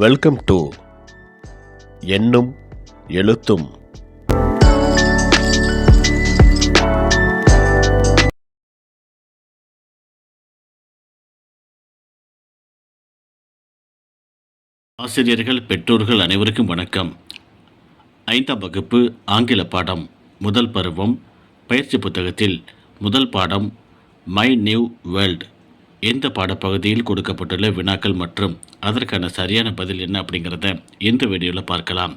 Welcome to எண்ணும் எழுத்தும். ஆசிரியர்கள், பெற்றோர்கள் அனைவருக்கும் வணக்கம். 5ஆம் வகுப்பு ஆங்கில பாடம் முதல் பருவம் பயிற்சி புத்தகத்தில் முதல் பாடம் மை நியூ வேர்ல்ட் எந்த பாடப்பகுதியில் கொடுக்கப்பட்டுள்ள வினாக்கள் மற்றும் அதற்கான சரியான பதில் என்ன அப்படிங்கிறத இந்த வீடியோவில் பார்க்கலாம்.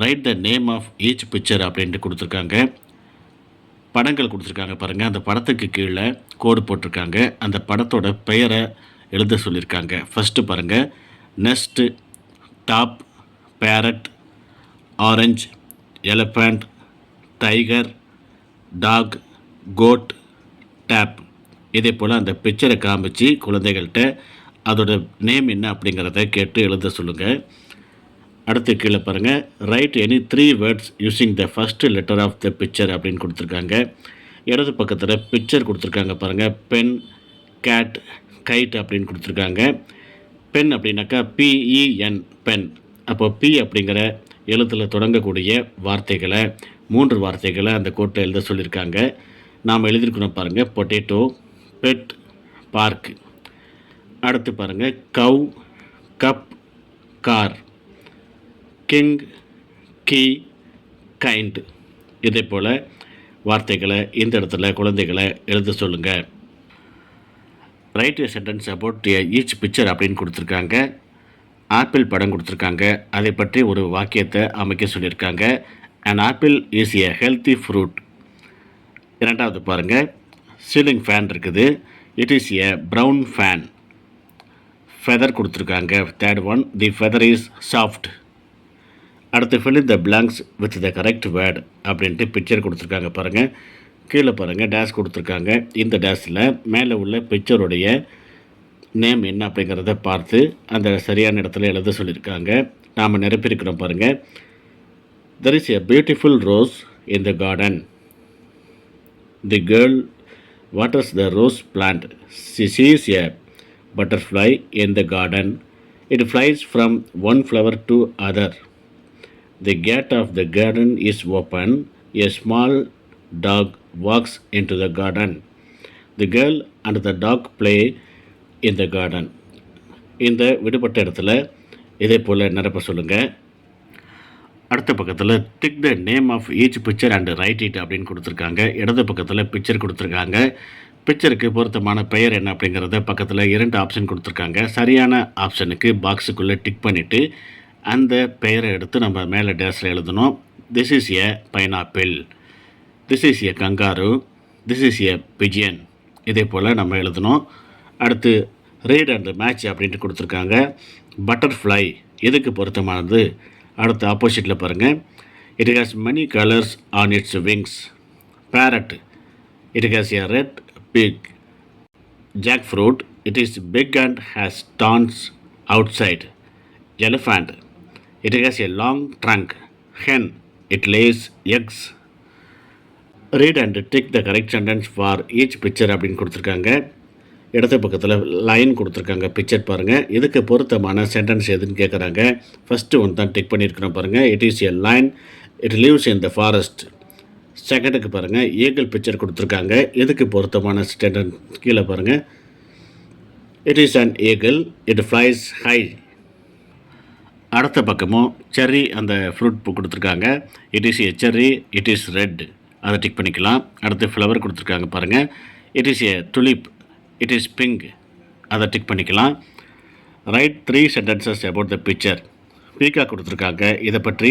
Write the name of each picture அப்படின்ட்டு கொடுத்துருக்காங்க. படங்கள் கொடுத்துருக்காங்க பாருங்கள். அந்த படத்துக்கு கீழே கோடு போட்டிருக்காங்க. அந்த படத்தோட பெயரை எழுத சொல்லியிருக்காங்க. ஃபஸ்ட்டு பாருங்கள், nest, top, parrot, orange, elephant, tiger, dog, goat, tape. இதே போல் அந்த பிக்சரை காமிச்சு குழந்தைகள்கிட்ட அதோட நேம் என்ன அப்படிங்கிறத கேட்டு எழுத சொல்லுங்கள். அடுத்து கீழே பாருங்கள், write any 3 words using the first letter of the picture அப்படின்னு கொடுத்துருக்காங்க. இடது பக்கத்தில் பிக்சர் கொடுத்துருக்காங்க பாருங்கள். பென், கேட், கைட் அப்படின்னு கொடுத்துருக்காங்க. பென் அப்படின்னாக்கா PEN பென். அப்போ பி அப்படிங்கிற எழுத்தில் தொடங்கக்கூடிய வார்த்தைகளை 3 வார்த்தைகளை அந்த கோட்டில் எழுத சொல்லியிருக்காங்க. நாம் எழுதியிருக்கணும் பாருங்கள். Potato, pet, park. அடுத்து பாருங்கள், cow, cup, car, king, key, kind. இதே போல் வார்த்தைகளை இந்த இடத்துல குழந்தைகளை எழுத சொல்லுங்கள். Write a sentence about each picture அப்படின்னு கொடுத்துருக்காங்க. ஆப்பிள் படம் கொடுத்துருக்காங்க. அதை பற்றி ஒரு வாக்கியத்தை அமைக்க சொல்லியிருக்காங்க. And apple is a healthy fruit. இரண்டாவது பாருங்கள், சீலிங் ஃபேன் இருக்குது. It is a brown fan. Feather கொடுத்துருக்காங்க. Third one, the feather is soft. அடுத்து fill in the blanks with the correct word அப்படின்ட்டு பிக்சர் கொடுத்துருக்காங்க பாருங்கள். கீழே பாருங்கள், டேஷ் கொடுத்துருக்காங்க. இந்த டேஷில் மேலே உள்ள பிக்சருடைய நேம் என்ன அப்படிங்கிறத பார்த்து அந்த சரியான இடத்துல எழுத சொல்லியிருக்காங்க. நாம் நிரப்பியிருக்கிறோம் பாருங்கள். there is a beautiful rose in the garden. the girl waters the rose plant. she sees a butterfly in the garden. it flies from one flower to other. the gate of the garden is open. a small dog walks into the garden. the girl and the dog play in the garden. இந்த விடுபட்ட இடத்துல இதே போல் நிரப்ப சொல்லுங்கள். அடுத்த பக்கத்தில் tick the name of each picture and write it அப்படின்னு கொடுத்துருக்காங்க. இடது பக்கத்தில் பிக்சர் கொடுத்துருக்காங்க. பிக்சருக்கு பொருத்தமான பெயர் என்ன அப்படிங்கிறத பக்கத்தில் 2 ஆப்ஷன் கொடுத்துருக்காங்க. சரியான ஆப்ஷனுக்கு பாக்ஸுக்குள்ளே டிக் பண்ணிவிட்டு அந்த பெயரை எடுத்து நம்ம மேலே டேஸில் எழுதணும். This is a pineapple, this is a kangaroo, this is a pigeon. இதே போல் நம்ம எழுதணும். அடுத்து ரீட் அண்ட் மேட்ச் அப்படின்ட்டு கொடுத்துருக்காங்க. பட்டர்ஃப்ளை எதுக்கு பொருத்தமானது? அடுத்து ஆப்போசிட்டில் பாருங்கள். It has many colours on its wings. Parrot, it has a red beak. Jackfruit, it is big and has thorns outside. Elephant, it has a long trunk. hen, it lays eggs. read and tick the correct sentence for each picture அப்படின்னு கொடுத்துருக்காங்க. இடது பக்கத்தில் line கொடுத்துருக்காங்க. Picture பாருங்கள். இதுக்கு பொருத்தமான sentence எதுன்னு கேட்குறாங்க. ஃபஸ்ட்டு ஒன் தான் டிக் பண்ணியிருக்கிறோம் பாருங்கள். It is a line, it lives in the forest. செகண்டுக்கு பாருங்கள், ஈகிள் பிக்சர் கொடுத்துருக்காங்க. இதுக்கு பொருத்தமான சென்டென்ஸ் கீழே பாருங்கள். It is an eagle, it flies high. அடுத்த பக்கமும் செர்ரி அந்த ஃப்ரூட் கொடுத்துருக்காங்க. It is a cherry, it is red. அதை டிக் பண்ணிக்கலாம். அடுத்து ஃப்ளவர் கொடுத்துருக்காங்க பாருங்கள். It is a tulip, it is pink. அதை டிக் பண்ணிக்கலாம். Write 3 sentences about the picture. Peacock கொடுத்துருக்காங்க. இதை பற்றி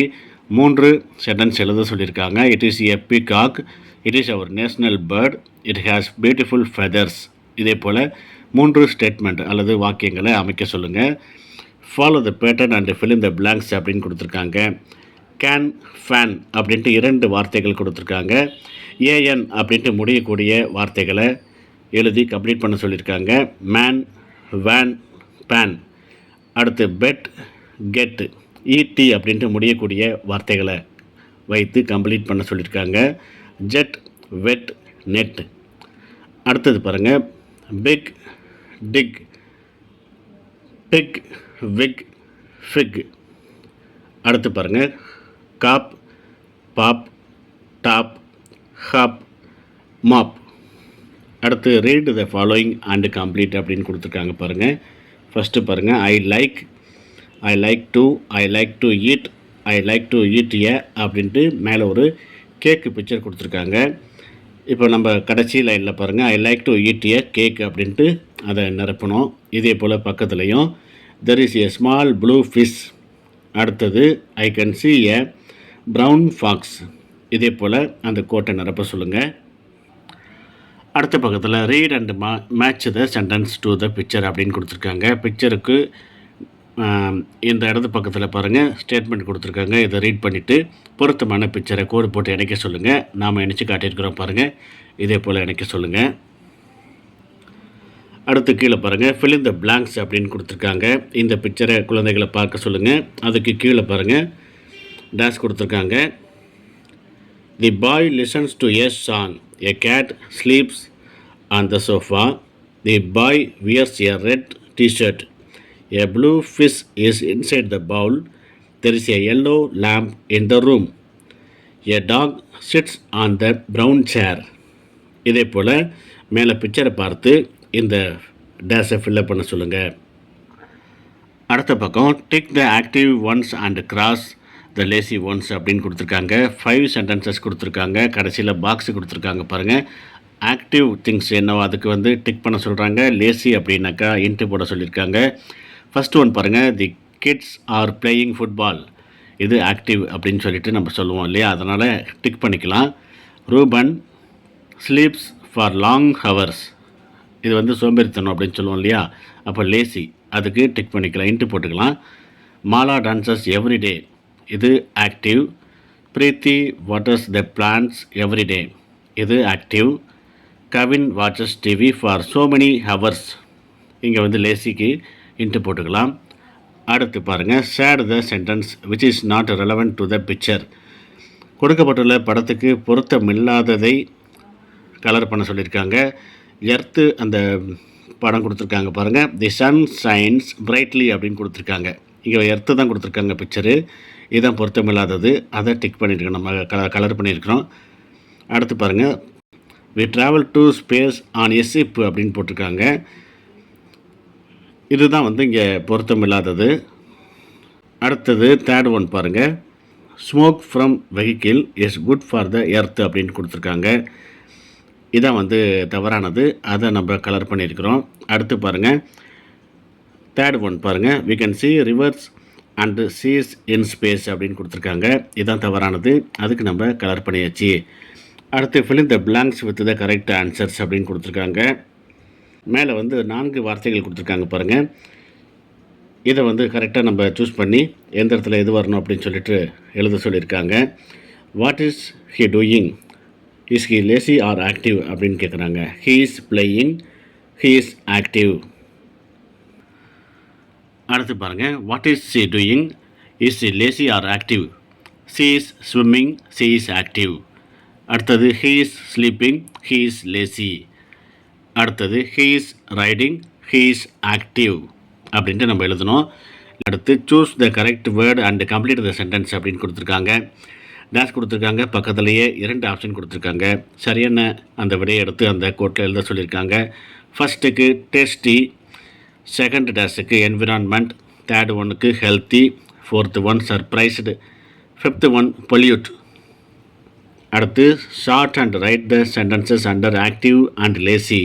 3 சென்டென்ஸ் எழுத சொல்லியிருக்காங்க. It is a peacock, it is our national bird, it has beautiful feathers. இதே போல் 3 ஸ்டேட்மெண்ட் அல்லது வாக்கியங்களை அமைக்க சொல்லுங்கள். Follow the pattern and fill in the blanks அப்படின்னு கொடுத்துருக்காங்க. கேன், ஃபேன் அப்படின்ட்டு 2 வார்த்தைகள் கொடுத்துருக்காங்க. ஏஎன் அப்படின்ட்டு முடியக்கூடிய வார்த்தைகளை எழுதி கம்ப்ளீட் பண்ண சொல்லியிருக்காங்க. Man, van, pan. அடுத்து பெட், கெட், இடி அப்படின்ட்டு முடியக்கூடிய வார்த்தைகளை வைத்து கம்ப்ளீட் பண்ண சொல்லியிருக்காங்க. Jet, wet, net. அடுத்தது பாருங்கள், pig, dig, big, wig, fig. அடுத்து பாருங்கள், cop, pop, top, hop, mop. அடுத்து read the following and complete அப்படின்னு கொடுத்துருக்காங்க பாருங்கள். ஃபஸ்ட்டு பாருங்கள், I like to eat a அப்படின்ட்டு மேலே ஒரு கேக்கு பிக்சர் கொடுத்துருக்காங்க. இப்போ நம்ம கடைசி லைனில் பாருங்கள், I like to eat a cake அப்படின்ட்டு அதை நிரப்பணும். இதே போல் பக்கத்துலேயும் there is a small blue fish. அடுத்தது I can see a brown fox. இதே போல் அந்த கோட்டை நிரப்ப சொல்லுங்கள். அடுத்த பக்கத்தில் read and match the sentence to the picture அப்படின்னு கொடுத்துருக்காங்க. பிக்சருக்கு இந்த இடது பக்கத்தில் பாருங்கள் ஸ்டேட்மெண்ட் கொடுத்துருக்காங்க. இதை ரீட் பண்ணிவிட்டு பொருத்தமான பிக்சரை கோடு போட்டு இணைக்க சொல்லுங்கள். நாம் இணைச்சி காட்டியிருக்கிறோம் பாருங்கள். இதே போல் இணைக்க சொல்லுங்கள். அடுத்து கீழே பாருங்கள், fill in the blanks அப்படின்னு கொடுத்துருக்காங்க. இந்த பிக்சரை குழந்தைகளை பார்க்க சொல்லுங்கள். அதுக்கு கீழே பாருங்கள் டேஷ் கொடுத்துருக்காங்க. The boy listens to a song. A cat sleeps on the sofa. The boy wears a red t-shirt. A blue fish is inside the bowl. There is a yellow lamp in the room. A dog sits on the brown chair. இதே போல் மேலே பிக்சரை பார்த்து இந்த டேஷை fill up பண்ண சொல்லுங்கள். அடுத்த பக்கம் tick the active ones and cross the lazy ones அப்படின்னு கொடுத்துருக்காங்க. 5 சென்டென்சஸ் கொடுத்துருக்காங்க. கடைசியில் பாக்ஸ் கொடுத்துருக்காங்க பாருங்கள். ஆக்டிவ் திங்ஸ் என்னவோ அதுக்கு டிக் பண்ண சொல்கிறாங்க. லேசி அப்படின்னாக்கா இன்ட்டு போட சொல்லியிருக்காங்க. ஃபஸ்ட் ஒன் பாருங்கள், the kids are playing football. இது ஆக்டிவ் அப்படின்னு சொல்லிட்டு நம்ம சொல்லுவோம் இல்லையா, அதனால் டிக் பண்ணிக்கலாம். Ruben sleeps for long hours. இது சோம்பேறித்தனம் அப்படின்னு சொல்லுவோம் இல்லையா, அப்போ லேசி அதுக்கு டிக் பண்ணிக்கலாம், இன்ட்டு போட்டுக்கலாம். Mala dances every day. இது active. Preethi waters the plants every day. இது active. Kavin watches TV for so many hours. இங்கே லேசிக்கு இன்ட்டு போட்டுக்கலாம். அடுத்து பாருங்கள், chat the sentence which is not relevant to the picture. கொடுக்கப்பட்டுள்ள படத்துக்கு பொருத்தமில்லாததை கலர் பண்ண சொல்லியிருக்காங்க. எர்த்து அந்த படம் கொடுத்துருக்காங்க பாருங்கள். தி சன் ஷைன்ஸ் பிரைட்லி அப்படின்னு கொடுத்துருக்காங்க. இங்கே எர்த்து தான் கொடுத்துருக்காங்க பிக்சரு. இதுதான் பொருத்தமில்லாதது, அதை டிக் பண்ணியிருக்கோம், நம்ம கலர் பண்ணியிருக்கிறோம். அடுத்து பாருங்கள், we travel to space on a ship அப்படின்னு போட்டிருக்காங்க. இதுதான் இங்கே பொருத்தமில்லாதது. அடுத்தது தேர்ட் ஒன் பாருங்கள், smoke from vehicle is good for the earth அப்படின்னு கொடுத்துருக்காங்க. இதான் தவறானது, அதை நம்ம கலர் பண்ணியிருக்கிறோம். அடுத்து பாருங்கள், தேர்ட் ஒன் பாருங்கள், we can see rivers and seas in space அப்படின்னு கொடுத்துருக்காங்க. இதுதான் தவறானது, அதுக்கு நம்ம கலர் பண்ணியாச்சு. அடுத்து fill in the blanks with the correct answers அப்படின்னு கொடுத்துருக்காங்க. மேலே 4 வார்த்தைகள் கொடுத்துருக்காங்க பாருங்கள். இதை கரெக்டாக நம்ம சூஸ் பண்ணி எந்த இடத்துல எது வரணும் அப்படின்னு சொல்லிட்டு எழுத சொல்லியிருக்காங்க. What is he doing? Is he lazy or active அப்படின்னு கேட்குறாங்க. He is playing, he is active. அடுத்து பாருங்கள், what is she doing? Is she lazy or active? She is swimming, she is active. அடுத்தது he is sleeping, he is lazy. அடுத்தது he is riding, he is active அப்படின்ட்டு நம்ம எழுதணும். அடுத்து choose the correct word and complete the sentence அப்படின்னு கொடுத்துருக்காங்க. Dash கொடுத்துருக்காங்க, பக்கத்துலேயே 2 ஆப்ஷன் கொடுத்துருக்காங்க. சரியான அந்த விடையை எடுத்து அந்த கோட்டில் எழுத சொல்லியிருக்காங்க. ஃபஸ்ட்டுக்கு டேஸ்டி, செகண்ட் டேஷுக்கு என்விரான்மெண்ட், தேர்ட் ஒனுக்கு healthy, fourth one surprised, fifth one pollute. அடுத்து sort and write the sentences under active and lazy.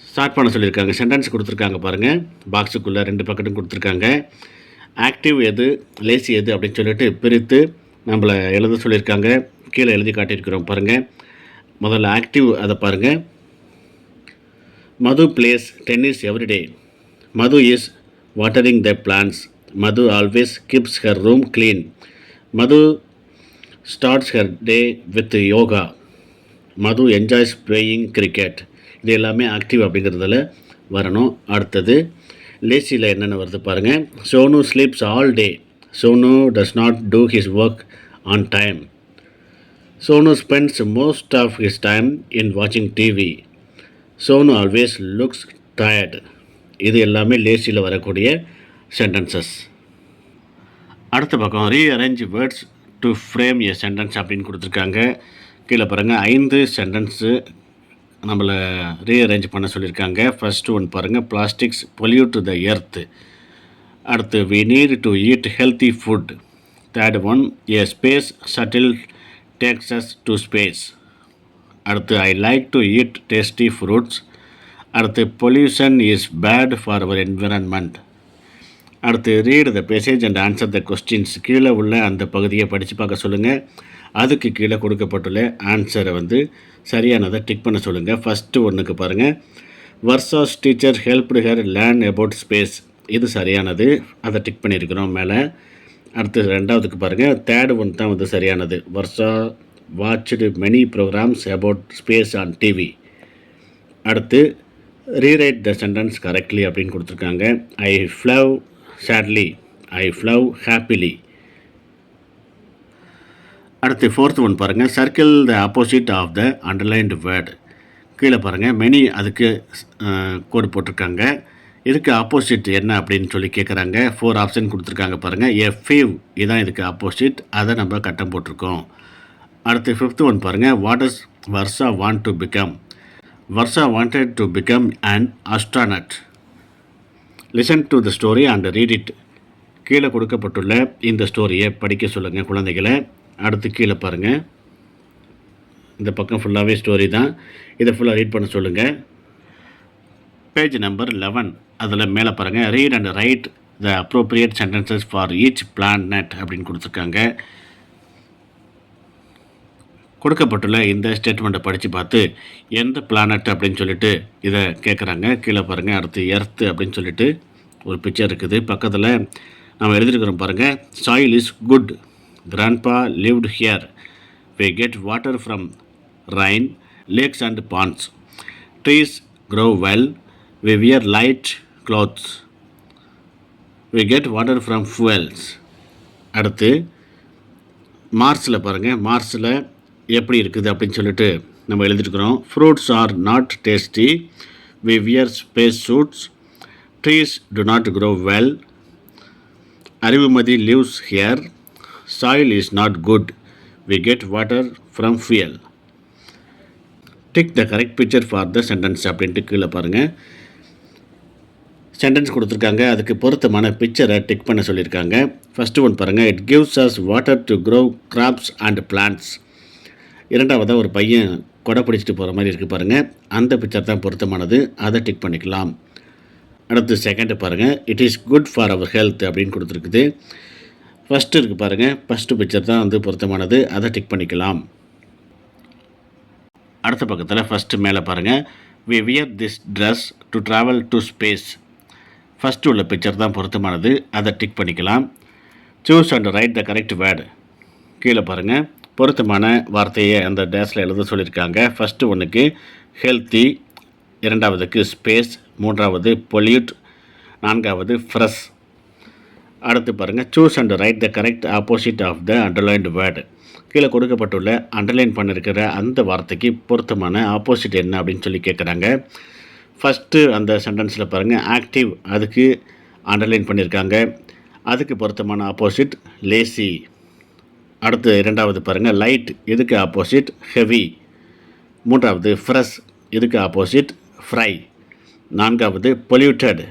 Start பண்ண சொல்லியிருக்காங்க. சென்டென்ஸ் கொடுத்துருக்காங்க பாருங்கள், பாக்ஸுக்குள்ளே 2 பக்கெட்டும் கொடுத்துருக்காங்க. ஆக்டிவ் எது, லேசி எது அப்படின்னு சொல்லிட்டு பிரித்து நம்மளை எழுத சொல்லியிருக்காங்க. கீழே எழுதி காட்டியிருக்கிறோம் பாருங்கள். முதல்ல ஆக்டிவ் அதை பாருங்கள். Madhu plays tennis every day. Madhu is watering the plants. Madhu always keeps her room clean. Madhu starts her day with yoga. Madhu enjoys playing cricket. இது எல்லாமே ஆக்டிவ் அப்படிங்கிறதுல வரணும். அடுத்தது லேசியில் என்னென்ன வருது பாருங்கள். Sonu sleeps all day. Sonu does not do his work on time. Sonu spends most of his time in வாட்சிங் TV. Sonu always looks tired. இது எல்லாமே லேசியில் வரக்கூடிய சென்டென்சஸ். அடுத்த பக்கம் rearrange words to frame a sentence அப்படின்னு கொடுத்துருக்காங்க. கீழே பாருங்கள் 5 சென்டென்ஸு நம்மளை ரீஅரேஞ்ச் பண்ண சொல்லியிருக்காங்க. ஃபஸ்ட்டு ஒன்று பாருங்கள், பிளாஸ்டிக்ஸ் பொல்யூட் த எர்த். அடுத்து we need to eat healthy food. Third one, a space shuttle takes us to space. அடுத்து I like to eat tasty fruits. அடுத்து pollution is bad for our environment. அடுத்து read the passage and answer the questions. கீழே உள்ள அந்த பகுதியை படித்து பார்க்க சொல்லுங்கள். அதுக்கு கீழே கொடுக்கப்பட்டுள்ள ஆன்சரை சரியானதை டிக் பண்ண சொல்லுங்கள். ஃபஸ்ட்டு ஒன்றுக்கு பாருங்கள், Varsha's teacher helped her learn about space. இது சரியானது, அதை டிக் பண்ணியிருக்கிறோம் மேலே. அடுத்து ரெண்டாவதுக்கு பாருங்கள், தேர்ட் ஒன் தான் சரியானது. Varsha watched many programmes about space on TV. அடுத்து ரீரைட் த சென்டென்ஸ் கரெக்ட்லி அப்படின்னு கொடுத்துருக்காங்க. I flow sadly, I flow happily. அடுத்து ஃபோர்த் ஒன் பாருங்கள், circle the opposite of the underlined word. கீழே பாருங்கள், மெனி அதுக்கு கோடு போட்டிருக்காங்க. இதுக்கு ஆப்போசிட் என்ன அப்படின்னு சொல்லி கேட்குறாங்க. 4 ஆப்ஷன் கொடுத்துருக்காங்க பாருங்கள். எ ஃபீவ் இதுதான் இதுக்கு ஆப்போசிட், அதை நம்ம கட்டம் போட்டிருக்கோம். அடுத்து 5th ஒன் பாருங்கள், what is Varsha want to become. Varsha wanted to become an astronaut. Listen to the story and read it. கீழே கொடுக்கப்பட்டுள்ள இந்த ஸ்டோரியை படிக்க சொல்லுங்கள் குழந்தைகளை. அடுத்து கீழே பாருங்கள், இந்த பக்கம் ஃபுல்லாகவே ஸ்டோரி தான், இதை ஃபுல்லாக ரீட் பண்ண சொல்லுங்கள். பேஜ் நம்பர் 11 அதில் மேலே பாருங்கள், read and write the appropriate sentences for each planet அப்படின்னு கொடுத்துருக்காங்க. கொடுக்கப்பட்டுள்ள இந்த ஸ்டேட்மெண்ட்டை படித்து பார்த்து எந்த பிளானட் அப்படின்னு சொல்லிட்டு இதை கேட்குறாங்க. கீழே பாருங்கள், அடுத்து எர்த்து அப்படின்னு சொல்லிட்டு ஒரு பிக்சர் இருக்குது. பக்கத்தில் நம்ம எழுதியிருக்கிறோம் பாருங்கள், soil is good, grandpa lived here, we get water from rain, lakes and ponds, trees grow well, we wear light clothes, we get water from fuels. அடுத்து மார்ஸில் பாருங்கள், மார்ஸில் எப்படி இருக்குது அப்படின்னு சொல்லிட்டு நம்ம எழுதியிருக்கிறோம். Fruits are not tasty, we wear space suits, trees do not grow well, Arivumathi lives here, soil is not good, we get water from fuel. Tick the correct picture for the sentence அப்படின்ட்டு கீழே பாருங்கள் sentence கொடுத்துருக்காங்க. அதுக்கு பொருத்தமான பிக்சரை tick பண்ண சொல்லியிருக்காங்க. First one பாருங்கள், it gives us water to grow crops and plants. இரண்டாவதாக ஒரு பையன் கொடை பிடிச்சிட்டு போகிற மாதிரி இருக்குது பாருங்கள், அந்த பிக்சர் தான் பொருத்தமானது, அதை டிக் பண்ணிக்கலாம். அடுத்து செகண்டு பாருங்கள், it is good for our health அப்படின்னு கொடுத்துருக்குது. ஃபஸ்ட்டு இருக்குது பாருங்கள், ஃபஸ்ட்டு பிக்சர் தான் பொருத்தமானது, அதை டிக் பண்ணிக்கலாம். அடுத்த பக்கத்தில் ஃபஸ்ட்டு மேலே பாருங்கள், we wear this dress to travel to space. First உள்ள பிக்சர் தான் பொருத்தமானது, அதை டிக் பண்ணிக்கலாம். Choose and write the correct word. கீழே பாருங்கள், பொருத்தமான வார்த்தையை அந்த டேஸில் எழுத சொல்லியிருக்காங்க. ஃபஸ்ட்டு ஒன்றுக்கு ஹெல்த்தி, இரண்டாவதுக்கு ஸ்பேஸ், மூன்றாவது பொல்யூட், நான்காவது ஃப்ரெஷ். அடுத்து பாருங்கள், choose and write the correct opposite of the underlined word. கீழே கொடுக்கப்பட்டுள்ள அண்டர்லைன் பண்ணியிருக்கிற அந்த வார்த்தைக்கு பொருத்தமான ஆப்போசிட் என்ன அப்படின்னு சொல்லி கேட்குறாங்க. ஃபஸ்ட்டு அந்த சென்டென்ஸில் பாருங்கள், ஆக்டிவ் அதுக்கு அண்டர்லைன் பண்ணியிருக்காங்க, அதுக்கு பொருத்தமான ஆப்போசிட் லேசி. அடுத்து இரண்டாவது பாருங்கள், லைட் இதுக்கு ஆப்போசிட் ஹெவி. மூன்றாவது ஃப்ரெஷ் இதுக்கு ஆப்போசிட் ஃப்ரை. நான்காவது பொல்யூட்டட்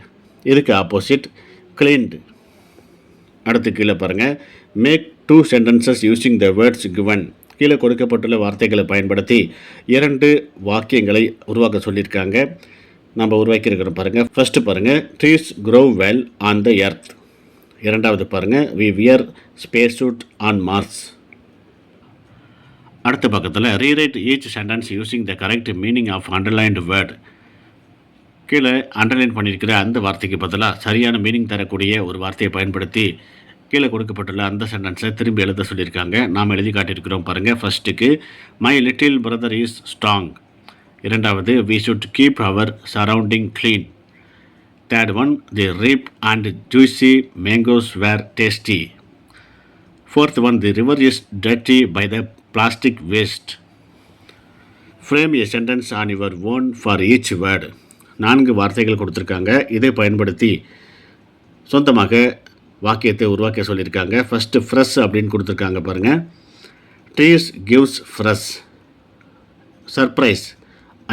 இதுக்கு ஆப்போசிட் கிளீன்டு. அடுத்து கீழே பாருங்கள், make 2 sentences using the words given. கீழே கொடுக்கப்பட்டுள்ள வார்த்தைகளை பயன்படுத்தி 2 வாக்கியங்களை உருவாக்க சொல்லியிருக்காங்க. நம்ம உருவாக்கியிருக்கிறோம் பாருங்கள். ஃபஸ்ட்டு பாருங்கள், trees grow well on the earth. இரண்டாவது பாருங்கள், we wear space suit on Mars. அடுத்த பக்கத்தில் rewrite each sentence using the correct meaning of underlined word. கீழே அண்டர்லைன் பண்ணியிருக்கிற அந்த வார்த்தைக்கு பதிலாக சரியான மீனிங் தரக்கூடிய ஒரு வார்த்தையை பயன்படுத்தி கீழே கொடுக்கப்பட்டுள்ள அந்த சென்டென்ஸை திரும்பி எழுத சொல்லியிருக்காங்க. நாம் எழுதி காட்டியிருக்கிறோம் பாருங்கள். ஃபஸ்ட்டுக்கு, my little brother is strong. இரண்டாவது, we should keep our surrounding clean. Third one, the ripe and juicy mangoes were tasty. Fourth one, the river is dirty by the plastic waste. Frame a sentence on your own for each word. 4 வார்த்தைகள் கொடுத்துருக்காங்க. இதை பயன்படுத்தி சொந்தமாக வாக்கியத்தை உருவாக்க சொல்லியிருக்காங்க. First fresh அப்படின்னு கொடுத்துருக்காங்க பாருங்கள். Trees gives fresh. Surprise,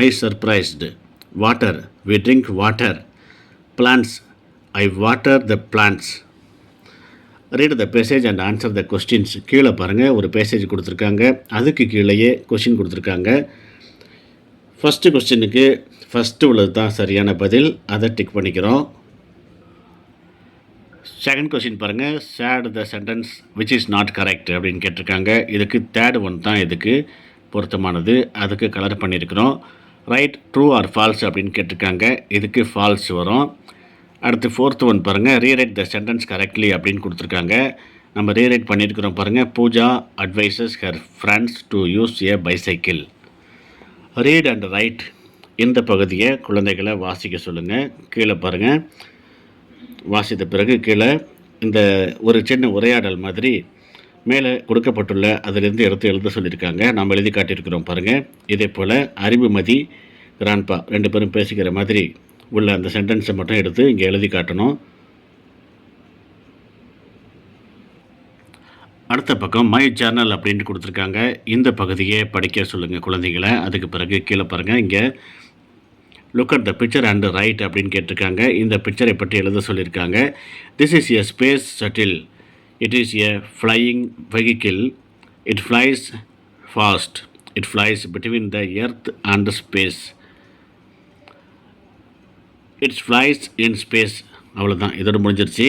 I surprised. Water, we drink water. Plants, I water the plants. Read the passage and answer the questions. கீழே பாருங்கள், ஒரு பேசேஜ் கொடுத்துருக்காங்க, அதுக்கு கீழேயே கொஷின் கொடுத்துருக்காங்க. ஃபஸ்ட்டு கொஸ்டினுக்கு ஃபஸ்ட்டு உள்ளது தான் சரியான பதில், அதை டிக் பண்ணிக்கிறோம். செகண்ட் கொஸ்டின் பாருங்கள், chat the sentence which is not correct அப்படின்னு கேட்டிருக்காங்க. இதுக்கு தேர்ட் ஒன் தான் இதுக்கு பொருத்தமானது, அதுக்கு கலர் பண்ணியிருக்கிறோம். ரைட் ட்ரூ ஆர் ஃபால்ஸ் அப்படின்னு கேட்டிருக்காங்க. இதுக்கு ஃபால்ஸ் வரும். அடுத்து ஃபோர்த் ஒன் பாருங்கள், ரீரைட் த சென்டென்ஸ் கரெக்ட்லி அப்படின்னு கொடுத்துருக்காங்க. நம்ம ரீரைட் பண்ணியிருக்கிறோம் பாருங்கள். Pooja advises her friends to use a bicycle. Read and write இந்த பகுதியை குழந்தைகளை வாசிக்க சொல்லுங்கள். கீழே பாருங்கள், வாசித்த பிறகு கீழே இந்த ஒரு சின்ன உரையாடல் மாதிரி மேலே கொடுக்கப்பட்டுள்ள அதிலிருந்து எடுத்து எழுத சொல்லியிருக்காங்க. நம்ம எழுதி காட்டியிருக்கிறோம் பாருங்கள். இதே போல் அறிவுமதி, கிராண்ட்பா 2 பேரும் பேசிக்கிற மாதிரி உள்ள அந்த சென்டென்ஸை மட்டும் எடுத்து இங்கே எழுதி காட்டணும். அடுத்த பக்கம் மை ஜர்னல் அப்படின்ட்டு கொடுத்துருக்காங்க. இந்த பகுதியை படிக்க சொல்லுங்கள் குழந்தைகளை. அதுக்கு பிறகு கீழே பாருங்கள், இங்கே look at the picture and right அப்படின்னு கேட்டிருக்காங்க. இந்த பிக்சரை பற்றி எழுத சொல்லியிருக்காங்க. This is a space shuttle. It is a flying vehicle. It flies fast. It flies between the earth and space. It's flies in space. அவ்வளோதான், இதோடு முடிஞ்சிருச்சு.